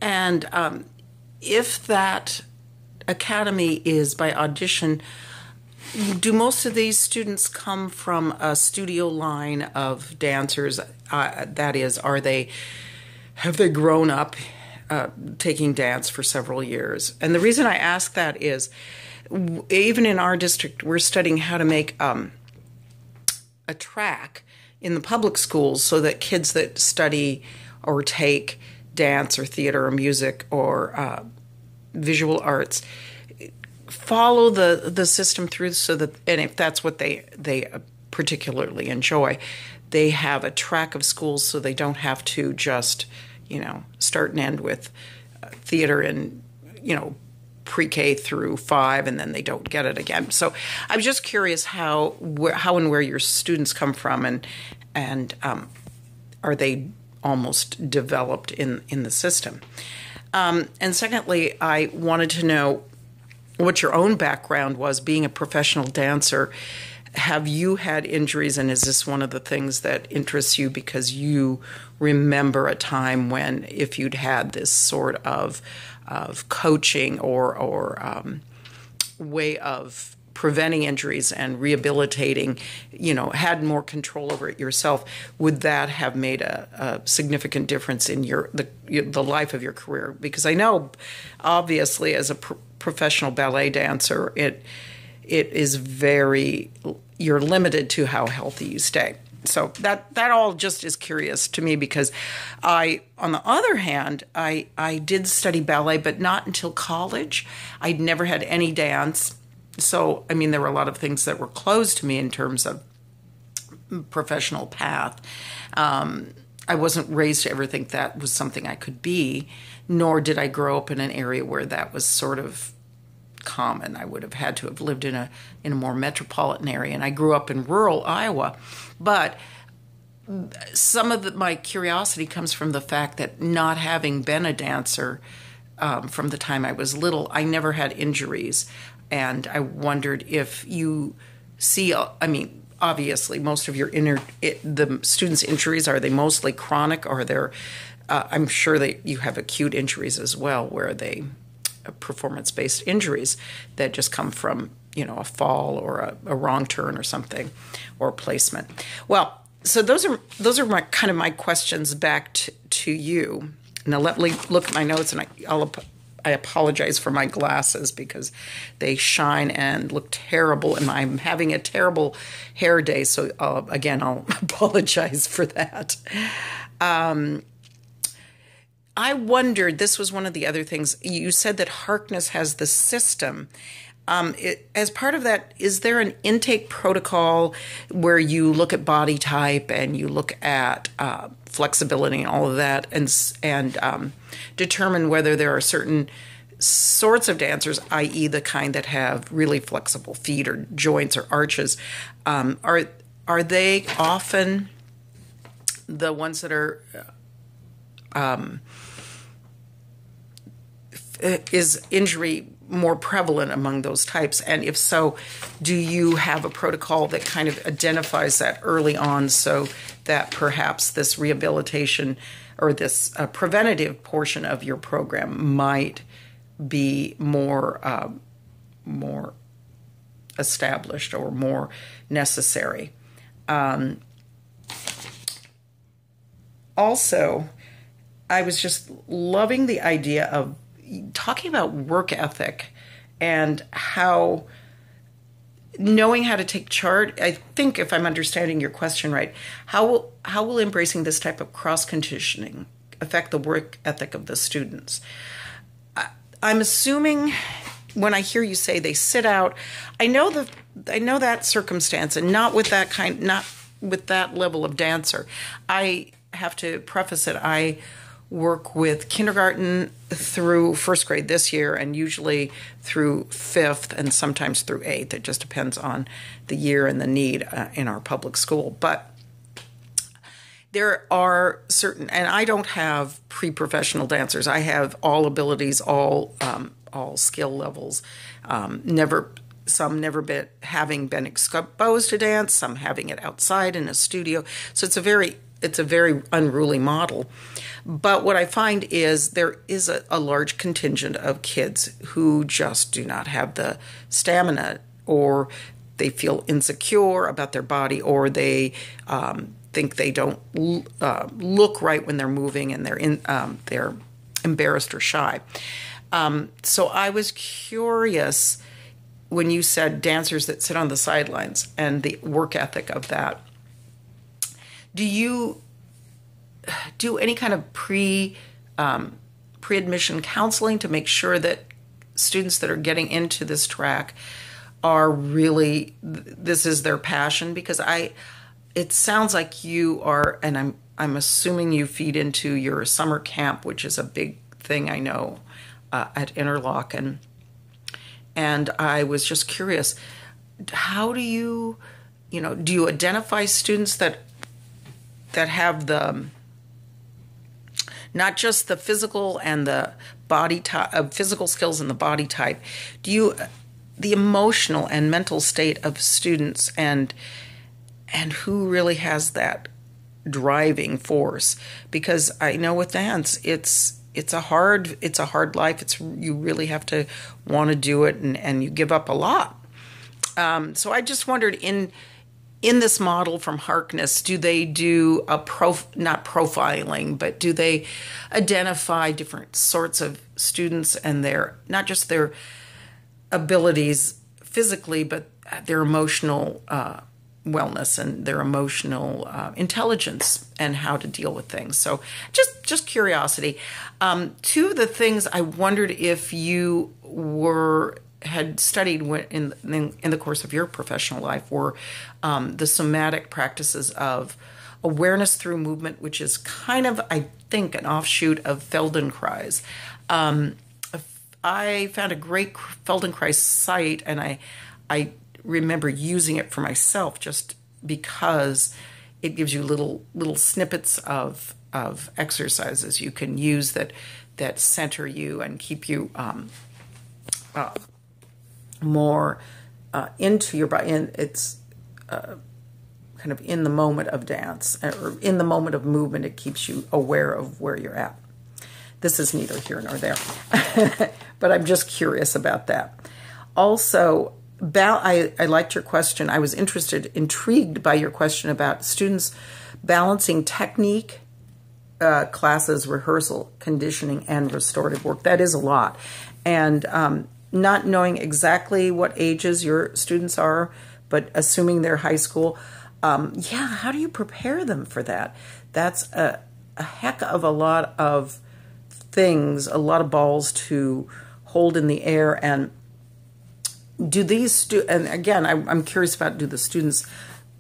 And if that academy is by audition, do most of these students come from a studio line of dancers? That is, have they grown up taking dance for several years? And the reason I ask that is, even in our district, we're studying how to make a track in the public schools so that kids that study or take dance or theater or music or visual arts follow the system through, so that, and if that's what they particularly enjoy, they have a track of schools so they don't have to just, start and end with theater and, pre-K through 5, and then they don't get it again. So I'm just curious how and where your students come from, and are they almost developed in the system? And secondly, I wanted to know what your own background was being a professional dancer. Have you had injuries, and is this one of the things that interests you because you remember a time when, if you'd had this sort of coaching or way of preventing injuries and rehabilitating, had more control over it yourself, would that have made a significant difference in the life of your career? Because I know, obviously, as a professional ballet dancer, it is you're limited to how healthy you stay. So that all just is curious to me, because on the other hand, I did study ballet, but not until college. I'd never had any dance. So, there were a lot of things that were closed to me in terms of professional path. I wasn't raised to ever think that was something I could be, nor did I grow up in an area where that was sort of common. I would have had to have lived in a more metropolitan area, and I grew up in rural Iowa. But some of my curiosity comes from the fact that, not having been a dancer from the time I was little, I never had injuries. And I wondered if you see, obviously, most of the students' injuries, are they mostly chronic, or I'm sure that you have acute injuries as well, where they performance-based injuries that just come from, a fall or a wrong turn or something, or placement. Well, so those are my questions back to you. Now let me look at my notes, and I apologize for my glasses because they shine and look terrible, and I'm having a terrible hair day. So again, I'll apologize for that. I wondered, this was one of the other things, you said that Harkness has the system. As part of that, is there an intake protocol where you look at body type and you look at flexibility and all of that, and determine whether there are certain sorts of dancers, i.e. the kind that have really flexible feet or joints or arches? Are they often the ones that are is injury more prevalent among those types? And if so, do you have a protocol that kind of identifies that early on, so that perhaps this rehabilitation or this preventative portion of your program might be more established or more necessary? Also, I was just loving the idea of talking about work ethic and how knowing how to take charge. I think, if I'm understanding your question right, how will embracing this type of cross-conditioning affect the work ethic of the students? I'm assuming, when I hear you say they sit out, I know that circumstance, and not with that level of dancer. I have to preface it. I work with kindergarten through first grade this year, and usually through fifth, and sometimes through eighth. It just depends on the year and the need in our public school. But there are certain, and I don't have pre-professional dancers. I have all abilities, all skill levels. Some never having been exposed to dance, some having it outside in a studio. So it's a very unruly model. But what I find is there is a large contingent of kids who just do not have the stamina, or they feel insecure about their body, or they think they don't look right when they're moving, and they're embarrassed or shy. So I was curious when you said dancers that sit on the sidelines and the work ethic of that. Do you do any kind of pre-admission counseling to make sure that students that are getting into this track are really, this is their passion? Because it sounds like you are, and I'm assuming you feed into your summer camp, which is a big thing I know at Interlock, and I was just curious, how do you identify students that have the, not just the physical and the body type, physical skills and the body type, the emotional and mental state of students, and who really has that driving force? Because I know with dance, it's a hard life. You really have to want to do it, and you give up a lot. So I just wondered, in this model from Harkness, do they do not profiling, but do they identify different sorts of students and not just their abilities physically, but their emotional wellness and their emotional intelligence and how to deal with things? So just curiosity. Two of the things I wondered if you had studied in the course of your professional life were the somatic practices of awareness through movement, which is kind of, I think, an offshoot of Feldenkrais. I found a great Feldenkrais site, and I remember using it for myself just because it gives you little snippets of exercises you can use that center you and keep you more into your body. And it's kind of in the moment of dance, or in the moment of movement, it keeps you aware of where you're at. This is neither here nor there, but I'm just curious about that. Also, I liked your question. I was intrigued by your question about students balancing technique classes, rehearsal, conditioning, and restorative work. That is a lot. And not knowing exactly what ages your students are, but assuming they're high school, how do you prepare them for that? That's a heck of a lot of things, a lot of balls to hold in the air. And do these and again, I'm curious about, do the students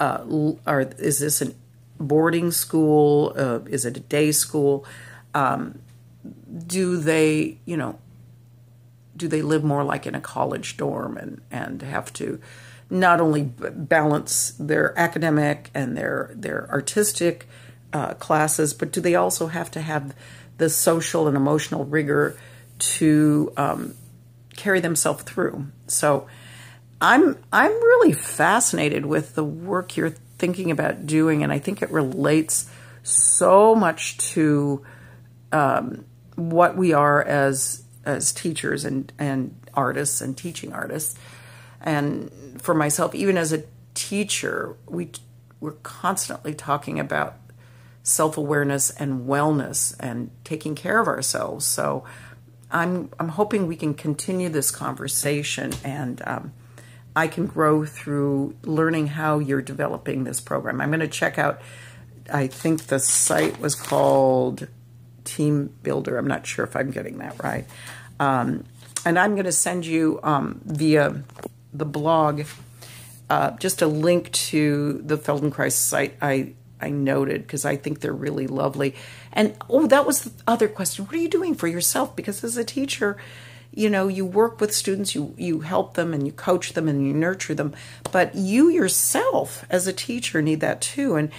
is this a boarding school? Is it a day school? Do they live more like in a college dorm and have to not only balance their academic and their artistic classes, but do they also have to have the social and emotional rigor to carry themselves through? So I'm really fascinated with the work you're thinking about doing, and I think it relates so much to what we are as teachers and artists and teaching artists. And for myself, even as a teacher, we're constantly talking about self-awareness and wellness and taking care of ourselves. So I'm hoping we can continue this conversation, and I can grow through learning how you're developing this program. I'm going to check out, I think the site was called Team Builder. I'm not sure if I'm getting that right. And I'm going to send you via the blog just a link to the Feldenkrais site I noted, because I think they're really lovely. And that was the other question. What are you doing for yourself? Because as a teacher, you work with students, you help them and you coach them and you nurture them, but you yourself as a teacher need that too. And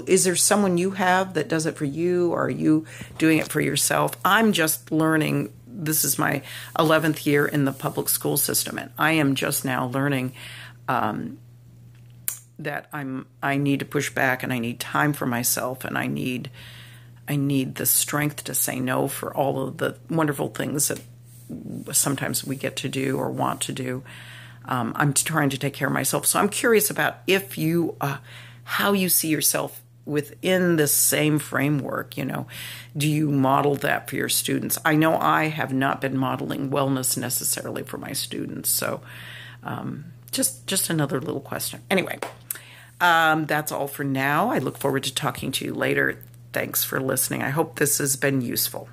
is there someone you have that does it for you, or are you doing it for yourself? I'm just learning. This is my 11th year in the public school system, and I am just now learning that I need to push back, and I need time for myself, and I need I need the strength to say no for all of the wonderful things that sometimes we get to do or want to do. I'm trying to take care of myself. So I'm curious about if you, how you see yourself within the same framework. Do you model that for your students? I know I have not been modeling wellness necessarily for my students. So just another little question. Anyway, that's all for now. I look forward to talking to you later. Thanks for listening. I hope this has been useful.